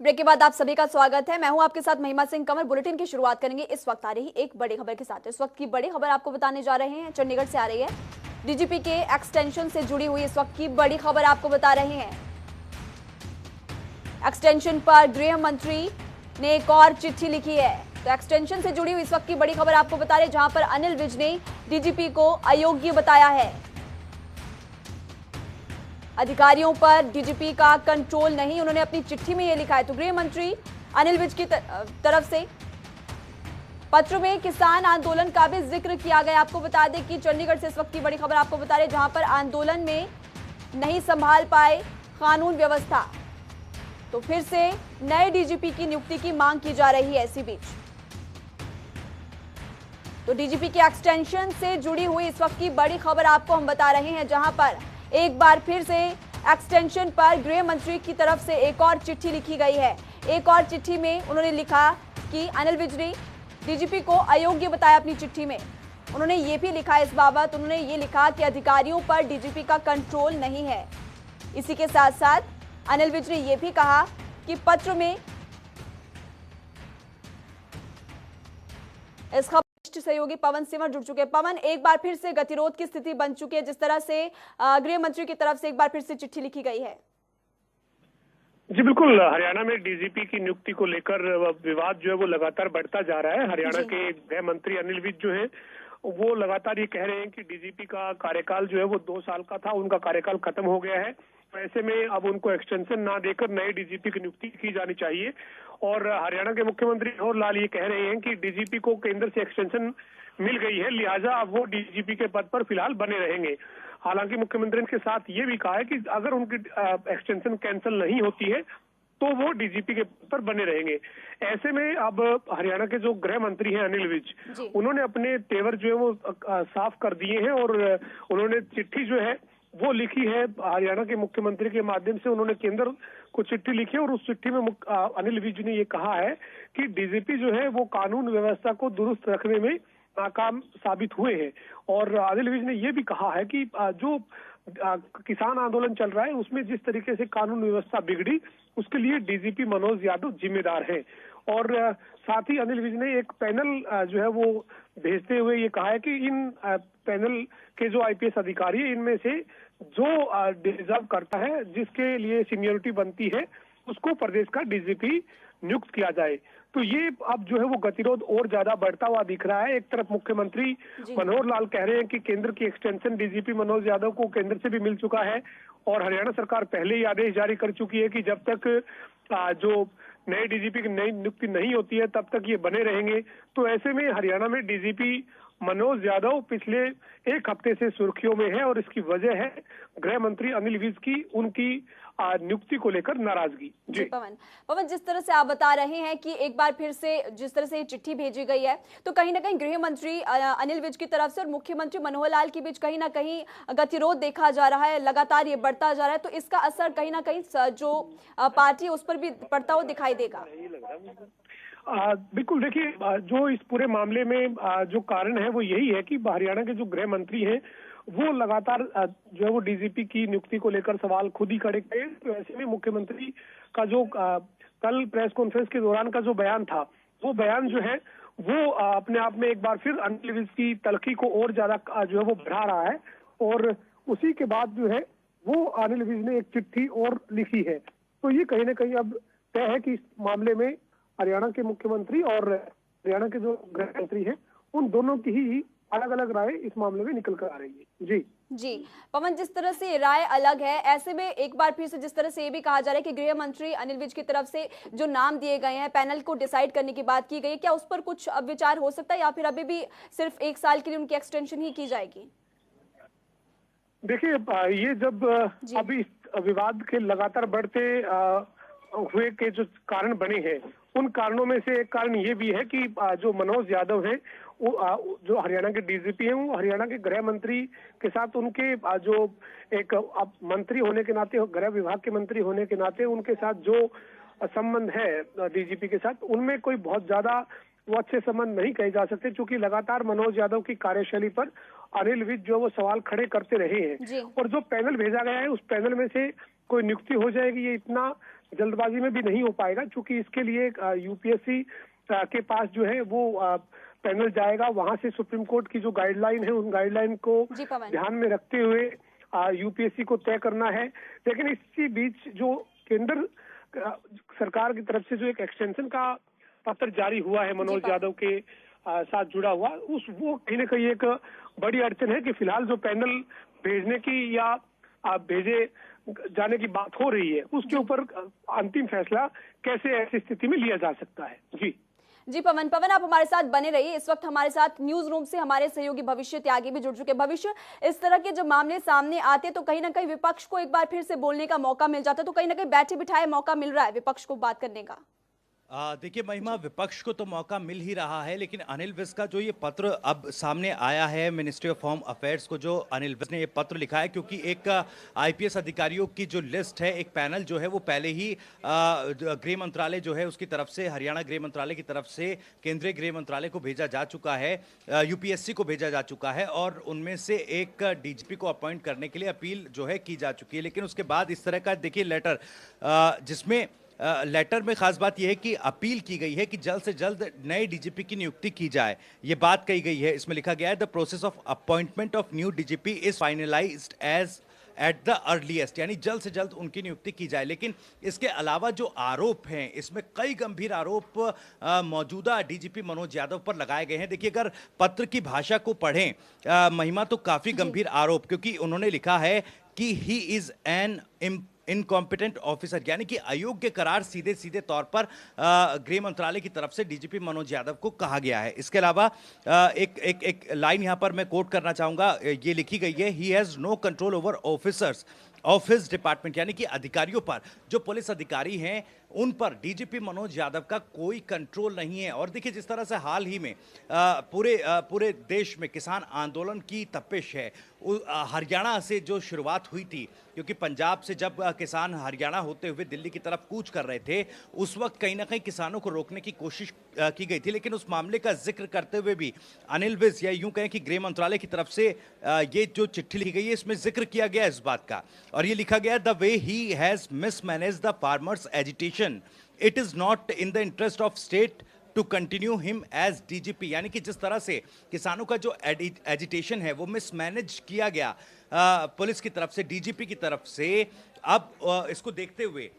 Break के बाद आप सभी का स्वागत है। मैं हूं आपके साथ महिमा सिंह कंवर। बुलेटिन की शुरुआत करेंगे इस वक्त आ रही एक बड़ी खबर के साथ। इस वक्त की बड़ी खबर आपको बताने जा रहे हैं, चंडीगढ़ से आ रही है। डीजीपी के एक्सटेंशन से जुड़ी हुई इस वक्त की बड़ी खबर आपको बता रहे हैं। एक्सटेंशन पर गृह मंत्री ने एक और चिट्ठी लिखी है। तो एक्सटेंशन से जुड़ी हुई इस वक्त की बड़ी खबर आपको बता रहे, जहां पर अनिल विज ने डीजीपी को अयोग्य बताया है। अधिकारियों पर डीजीपी का कंट्रोल नहीं, उन्होंने अपनी चिट्ठी में यह लिखा है। तो गृह मंत्री अनिल विज की तरफ से पत्र में किसान आंदोलन का भी जिक्र किया गया। आपको बता दें कि चंडीगढ़ से इस वक्त की बड़ी खबर आपको बता रहे, जहां पर आंदोलन में नहीं संभाल पाए कानून व्यवस्था, तो फिर से नए डीजीपी की नियुक्ति की मांग की जा रही है। इसी बीच तो डीजीपी के एक्सटेंशन से जुड़ी हुई इस वक्त की बड़ी खबर आपको हम बता रहे हैं, जहां पर एक बार फिर से एक्सटेंशन पर गृह मंत्री की तरफ से एक और चिट्ठी लिखी गई है। एक और चिट्ठी में उन्होंने लिखा कि अनिल विज ने डीजीपी को अयोग्य बताया। अपनी चिट्ठी में उन्होंने ये भी लिखा इस बाबत, उन्होंने ये लिखा कि अधिकारियों पर डीजीपी का कंट्रोल नहीं है। इसी के साथ साथ अनिल विज ने यह भी कहा कि पत्र में इस सहयोगी पवन सिंह जुड़ चुके हैं। पवन, एक बार फिर से गतिरोध की स्थिति बन चुकी है, जिस तरह से गृह मंत्री की तरफ से एक बार फिर से चिट्ठी लिखी गई है। जी बिल्कुल, हरियाणा में डीजीपी की नियुक्ति को लेकर विवाद जो है वो लगातार बढ़ता जा रहा है। हरियाणा के गृह मंत्री अनिल विज जो है वो लगातार ये कह रहे हैं कि डीजीपी का कार्यकाल जो है वो 2 साल का था, उनका कार्यकाल खत्म हो गया है। ऐसे में अब उनको एक्सटेंशन ना देकर नए डीजीपी की नियुक्ति की जानी चाहिए। और हरियाणा के मुख्यमंत्री मनोहर लाल ये कह रहे हैं कि डीजीपी को केंद्र से एक्सटेंशन मिल गई है, लिहाजा अब वो डीजीपी के पद पर फिलहाल बने रहेंगे। हालांकि मुख्यमंत्री ने इसके साथ ये भी कहा है कि अगर उनकी एक्सटेंशन कैंसिल नहीं होती है तो वो डीजीपी के पद पर बने रहेंगे। ऐसे में अब हरियाणा के जो गृह मंत्री हैं अनिल विज, उन्होंने अपने तेवर जो है वो साफ कर दिए हैं और उन्होंने चिट्ठी जो है वो लिखी है हरियाणा के मुख्यमंत्री के माध्यम से। उन्होंने केंद्र को चिट्ठी लिखी और उस चिट्ठी में अनिल विज ने ये कहा है कि डीजीपी जो है वो कानून व्यवस्था को दुरुस्त रखने में नाकाम साबित हुए हैं। और अनिल विज ने यह भी कहा है कि जो किसान आंदोलन चल रहा है उसमें जिस तरीके से कानून व्यवस्था बिगड़ी उसके लिए डीजीपी मनोज यादव जिम्मेदार है। और साथ ही अनिल विज ने एक पैनल जो है वो भेजते हुए ये कहा है कि इन पैनल के जो आईपीएस अधिकारी है इनमें से जो डिजर्व करता है, जिसके लिए सीनियरिटी बनती है, उसको प्रदेश का डीजीपी नियुक्त किया जाए। तो ये अब जो है वो गतिरोध और ज्यादा बढ़ता हुआ दिख रहा है। एक तरफ मुख्यमंत्री मनोहर लाल कह रहे हैं कि केंद्र की एक्सटेंशन डीजीपी मनोज यादव को केंद्र से भी मिल चुका है और हरियाणा सरकार पहले ही आदेश जारी कर चुकी है कि जब तक जो नए डीजीपी की नई नियुक्ति नहीं होती है तब तक ये बने रहेंगे। तो ऐसे में हरियाणा में डीजीपी मनोज यादव पिछले एक हफ्ते से सुर्खियों में है और इसकी वजह है गृह मंत्री अनिल विज की उनकी नियुक्ति को लेकर नाराजगी। जी पवन, जिस तरह से आप बता रहे हैं कि एक बार फिर से जिस तरह से ये चिट्ठी भेजी गई है, तो कहीं ना कहीं गृह मंत्री अनिल विज की तरफ से और मुख्यमंत्री मनोहर लाल के बीच कहीं ना कहीं गतिरोध देखा जा रहा है, लगातार ये बढ़ता जा रहा है। तो इसका असर कहीं ना कहीं जो पार्टी है उस पर भी पड़ता हुआ दिखाई देगा। बिल्कुल, देखिए जो इस पूरे मामले में जो कारण है वो यही है कि हरियाणा के जो गृह मंत्री हैं वो लगातार जो है वो डीजीपी की नियुक्ति को लेकर सवाल खुद ही खड़े किए। तो ऐसे में मुख्यमंत्री का जो कल प्रेस कॉन्फ्रेंस के दौरान का जो बयान था, वो बयान जो है वो अपने आप में एक बार फिर अनिल विज की तलखी को और ज्यादा जो है वो बढ़ा रहा है। और उसी के बाद जो है वो अनिल विज ने एक चिट्ठी और लिखी है। तो ये कहीं ना कहीं अब तय है कि इस मामले में हरियाणा के मुख्यमंत्री और हरियाणा के जो गृह मंत्री हैं उन दोनों की ही अलग अलग राय इस मामले में निकल कर आ रही है। जी पवन, जिस तरह से राय अलग है, ऐसे में एक बार फिर से जिस तरह से ये भी कहा जा रहा है कि गृह मंत्री अनिल विज की तरफ से जो नाम दिए गए हैं, पैनल को डिसाइड करने की बात की गई, क्या उस पर कुछ अब विचार हो सकता है या फिर अभी भी सिर्फ 1 साल के लिए उनकी एक्सटेंशन ही की जाएगी? देखिए, ये जब अभी विवाद के लगातार बढ़ते हुए के जो कारण बने हैं उन कारणों में से एक कारण ये भी है कि जो मनोज यादव हैं वो जो हरियाणा के डीजीपी हैं वो हरियाणा के गृह मंत्री के साथ उनके जो एक मंत्री होने के नाते, गृह विभाग के मंत्री होने के नाते उनके साथ जो संबंध है डीजीपी के साथ, उनमें कोई बहुत ज्यादा वो अच्छे संबंध नहीं कहे जा सकते, क्योंकि लगातार मनोज यादव की कार्यशैली पर अनिल विज जो वो सवाल खड़े करते रहे हैं। और जो पैनल भेजा गया है उस पैनल में से कोई नियुक्ति हो जाएगी, ये इतना जल्दबाजी में भी नहीं हो पाएगा, क्योंकि इसके लिए यूपीएससी के पास जो है वो पैनल जाएगा, वहां से सुप्रीम कोर्ट की जो गाइडलाइन है उन गाइडलाइन को ध्यान में रखते हुए यूपीएससी को तय करना है। लेकिन इसी बीच जो केंद्र सरकार की तरफ से जो एक एक्सटेंशन का पत्र जारी हुआ है मनोज यादव के साथ जुड़ा हुआ, वो कहीं ना कहीं एक बड़ी अड़चन है कि फिलहाल जो पैनल भेजने की या भेजे जाने की बात हो रही है उसके ऊपर अंतिम फैसला कैसे ऐसी स्थिति में लिया जा सकता है। जी पवन आप हमारे साथ बने रहिए। इस वक्त हमारे साथ न्यूज रूम से हमारे सहयोगी भविष्य त्यागी भी जुड़ चुके। भविष्य, इस तरह के जब मामले सामने आते तो कहीं ना कहीं विपक्ष को एक बार फिर से बोलने का मौका मिल जाता, तो कहीं ना कहीं बैठे बिठाए मौका मिल रहा है विपक्ष को बात करने का। देखिए महिमा, विपक्ष को तो मौका मिल ही रहा है, लेकिन अनिल विज का जो ये पत्र अब सामने आया है, मिनिस्ट्री ऑफ होम अफेयर्स को जो अनिल विज ने ये पत्र लिखा है, क्योंकि एक आईपीएस अधिकारियों की जो लिस्ट है, एक पैनल जो है वो पहले ही गृह मंत्रालय जो है उसकी तरफ से, हरियाणा गृह मंत्रालय की तरफ से केंद्रीय गृह मंत्रालय को भेजा जा चुका है, यूपीएससी को भेजा जा चुका है, और उनमें से एक डीजीपी को अपॉइंट करने के लिए अपील जो है की जा चुकी है। लेकिन उसके बाद इस तरह का देखिए लेटर, जिसमें लेटर में खास बात यह है कि अपील की गई है कि जल्द से जल्द नए डीजीपी की नियुक्ति की जाए, ये बात कही गई है। इसमें लिखा गया है, the process of appointment of new DGP is finalised as at the earliest, यानी जल्द से जल्द उनकी नियुक्ति की जाए। लेकिन इसके अलावा जो आरोप हैं, इसमें कई गंभीर आरोप मौजूदा डीजीपी मनोज यादव पर लगाए गए हैं। देखिए, अगर पत्र की भाषा को पढ़ें महिमा, तो काफी गंभीर आरोप, क्योंकि उन्होंने लिखा है कि he is an incompetent officer, यानी कि अयोग्य करार सीधे सीधे तौर पर गृह मंत्रालय की तरफ से डीजीपी मनोज यादव को कहा गया है। इसके अलावा एक लाइन यहां पर मैं कोट करना चाहूंगा, ये लिखी गई है, he has no control over officers of his department, यानी कि अधिकारियों पर, जो पुलिस अधिकारी हैं उन पर डीजीपी मनोज यादव का कोई कंट्रोल नहीं है। और देखिए, जिस तरह से हाल ही में पूरे देश में किसान आंदोलन की तपिश है, हरियाणा से जो शुरुआत हुई थी, क्योंकि पंजाब से जब किसान हरियाणा होते हुए दिल्ली की तरफ कूच कर रहे थे, उस वक्त कहीं ना कहीं किसानों को रोकने की कोशिश की गई थी। लेकिन उस मामले का जिक्र करते हुए भी अनिल विज, या यूं कहें कि गृह मंत्रालय की तरफ से ये जो चिट्ठी लिखी गई है, इसमें जिक्र किया गया इस बात का, और ये लिखा गया, the way he has mismanaged the farmers agitation, it is not in the interest of state to continue him as DGP, यानी कि जिस तरह से किसानों का जो एजिटेशन है वो मिसमैनेज किया गया पुलिस की तरफ से, डीजीपी की तरफ से, अब इसको देखते हुए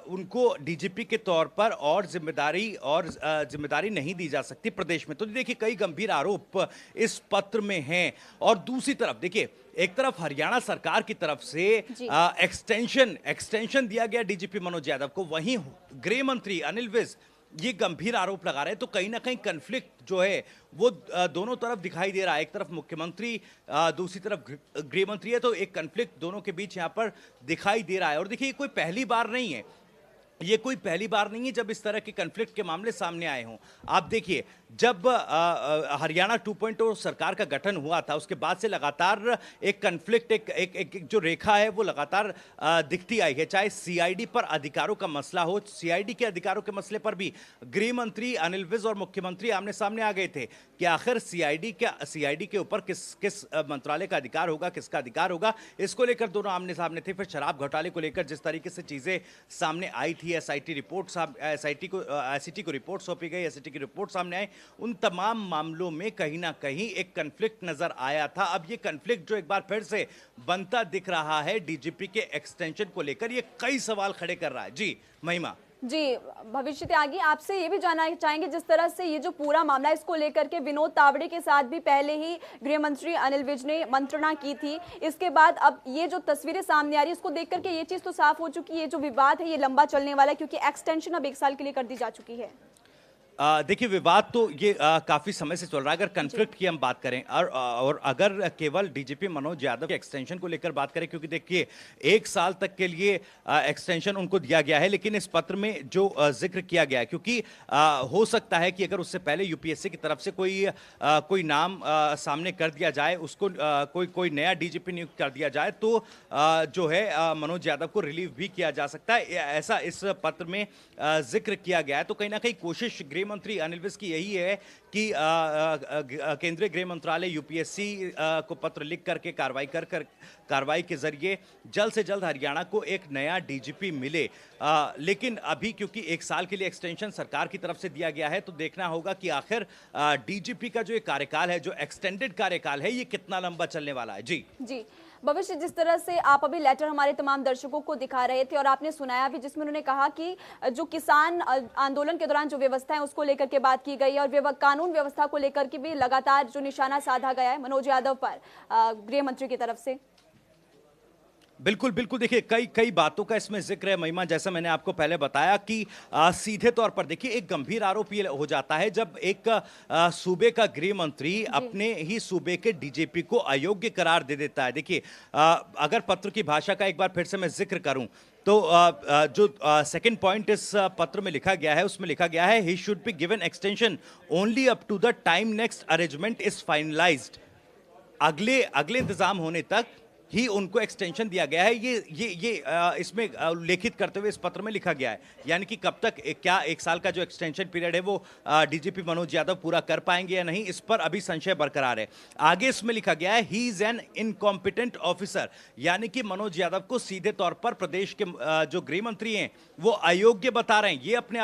उनको डीजीपी के तौर पर और जिम्मेदारी नहीं दी जा सकती प्रदेश में। तो देखिए, कई गंभीर आरोप इस पत्र में हैं। और दूसरी तरफ देखिए, एक तरफ हरियाणा सरकार की तरफ से एक्सटेंशन दिया गया डीजीपी मनोज यादव को, वहीं गृह मंत्री अनिल विज ये गंभीर आरोप लगा रहे हैं। तो कहीं ना कहीं कन्फ्लिक्ट जो है वो दोनों तरफ दिखाई दे रहा है, एक तरफ मुख्यमंत्री, दूसरी तरफ गृह मंत्री है, तो एक कन्फ्लिक्ट दोनों के बीच यहाँ पर दिखाई दे रहा है। और देखिए, ये कोई पहली बार नहीं है, ये कोई पहली बार नहीं है जब इस तरह के कन्फ्लिक्ट के मामले सामने आए हों। आप देखिए, जब हरियाणा 2.0 सरकार का गठन हुआ था, उसके बाद से लगातार एक कन्फ्लिक्ट, एक जो रेखा है वो लगातार दिखती आई है। चाहे सीआईडी पर अधिकारों का मसला हो, सीआईडी के अधिकारों के मसले पर भी गृह मंत्री अनिल विज और मुख्यमंत्री आमने सामने आ गए थे कि आखिर सीआईडी के ऊपर किस मंत्रालय का अधिकार होगा, किसका अधिकार होगा, इसको लेकर दोनों आमने सामने थे। फिर शराब घोटाले को लेकर जिस तरीके से चीजें सामने आई थी, एसआईटी को रिपोर्ट सौंपी गई, एसआईटी की रिपोर्ट सामने आई, उन तमाम मामलों में कहीं ना कहीं एक कन्फ्लिक्ट नजर आया था। अब ये कन्फ्लिक्ट जो एक बार फिर से बनता दिख रहा है डीजीपी के एक्सटेंशन को लेकर, ये कई सवाल खड़े कर रहा है। जी महिमा। जी भविष्य त्यागी, आपसे ये भी जानना चाहेंगे, जिस तरह से ये जो पूरा मामला है, इसको लेकर के विनोद तावड़े के साथ भी पहले ही गृह मंत्री अनिल विज ने मंत्रणा की थी, इसके बाद अब ये जो तस्वीरें सामने आ रही है, इसको देख करके ये चीज तो साफ हो चुकी है, ये जो विवाद है ये लंबा चलने वाला है, क्योंकि एक्सटेंशन अब 1 साल के लिए कर दी जा चुकी है। देखिए, विवाद तो ये काफी समय से चल रहा है। अगर कन्फ्लिक्ट की हम बात करें और अगर केवल डीजीपी मनोज यादव के एक्सटेंशन को लेकर बात करें, क्योंकि देखिए 1 साल तक के लिए एक्सटेंशन उनको दिया गया है, लेकिन इस पत्र में जो जिक्र किया गया है, क्योंकि हो सकता है कि अगर उससे पहले यूपीएससी की तरफ से कोई नाम सामने कर दिया जाए, उसको कोई नया डीजीपी नियुक्त कर दिया जाए, तो जो है मनोज यादव को रिलीव भी किया जा सकता है, ऐसा इस पत्र में जिक्र किया गया है। तो कहीं ना कहीं कोशिश गृह मंत्री अनिल विज की यही है कि केंद्रीय गृह मंत्रालय यूपीएससी को पत्र लिख करके कार्रवाई के जरिए जल्द से जल्द हरियाणा को एक नया डीजीपी मिले। लेकिन अभी क्योंकि 1 साल के लिए एक्सटेंशन सरकार की तरफ से दिया गया है, तो देखना होगा कि आखिर डीजीपी का जो कार्यकाल है, जो एक्सटेंडेड कार्यकाल है, ये कितना लंबा चलने वाला है। जी जी भविष्य, जिस तरह से आप अभी लेटर हमारे तमाम दर्शकों को दिखा रहे थे और आपने सुनाया भी, जिसमें उन्होंने कहा कि जो किसान आंदोलन के दौरान जो व्यवस्था है उसको लेकर के बात की गई है और कानून व्यवस्था को लेकर के भी लगातार जो निशाना साधा गया है मनोज यादव पर गृह मंत्री की तरफ से। बिल्कुल बिल्कुल, देखिए कई बातों का इसमें जिक्र है महिमा। जैसा मैंने आपको पहले बताया कि सीधे तौर पर देखिए एक गंभीर आरोप ये हो जाता है जब एक सूबे का गृह मंत्री अपने ही सूबे के डीजीपी को अयोग्य करार दे देता है। देखिए अगर पत्र की भाषा का एक बार फिर से मैं जिक्र करूं तो जो सेकंड पॉइंट इस पत्र में लिखा गया है, उसमें लिखा गया है he should be given extension only up to the time next arrangement is finalised. अगले इंतजाम होने तक ही उनको एक्सटेंशन दिया गया है। ये इसमें उल्लेखित करते हुए इस पत्र में लिखा गया है, यानी कि कब तक क्या 1 साल का जो एक्सटेंशन पीरियड है वो डीजीपी मनोज यादव पूरा कर पाएंगे या नहीं, इस पर अभी संशय बरकरार है। आगे इसमें लिखा गया है he is an incompetent officer, यानी कि मनोज यादव को सीधे तौर पर प्रदेश के जो गृह मंत्री हैं वो अयोग्य बता रहे हैं। ये अपने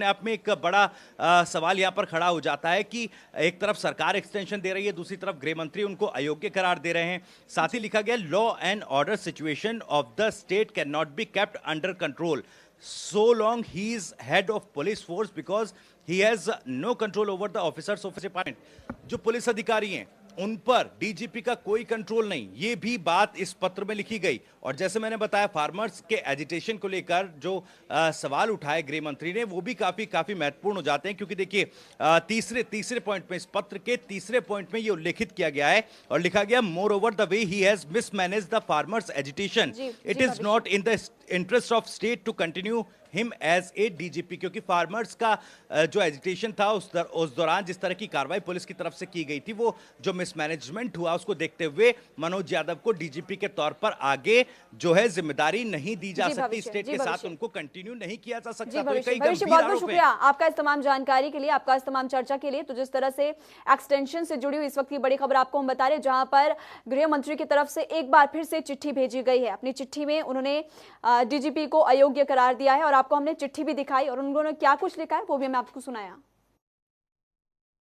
आप में एक बड़ा सवाल यहाँ पर खड़ा हो जाता है कि एक तरफ सरकार एक्सटेंशन दे रही है, दूसरी तरफ गृह मंत्री उनको अयोग्य करार दे रहे हैं। साथ ही लिखा गया law and order situation of the state can not be kept under control so long he is head of police force because he has no control over the officers of department. जो police अधिकारी हैं उन पर DGP का कोई control नहीं, ये भी बात इस पत्र में लिखी गई। और जैसे मैंने बताया फार्मर्स के एजिटेशन को लेकर जो सवाल उठाए गृह मंत्री ने वो भी काफी महत्वपूर्ण हो जाते हैं, क्योंकि देखिए तीसरे पॉइंट में, इस पत्र के तीसरे पॉइंट में ये उल्लेखित किया गया है और लिखा गया moreover the way he has mismanage the farmers agitation it is not in the interest of state to continue him as a DGP. क्योंकि फार्मर्स का जो एजिटेशन था उस दौरान जिस तरह की कार्रवाई पुलिस की तरफ से की गई थी, वो जो मिसमैनेजमेंट हुआ उसको देखते हुए मनोज यादव को डीजीपी के तौर पर आगे जो है जिम्मेदारी नहीं दी जा सकती, स्टेट के साथ उनको कंटिन्यू नहीं किया जा सकता। तो बहुत बहुत शुक्रिया आपका इस तमाम जानकारी के लिए, आपका इस तमाम चर्चा के लिए। तो जिस तरह से एक्सटेंशन से जुड़ी हुई इस वक्त की बड़ी खबर आपको हम बता रहे हैं, जहां पर गृह मंत्री की तरफ से एक बार फिर से चिट्ठी भेजी गई है। अपनी चिट्ठी में उन्होंने डीजीपी को अयोग्य करार दिया है और आपको हमने चिट्ठी भी दिखाई और उन्होंने क्या कुछ लिखा है वो भी हमें आपको सुनाया।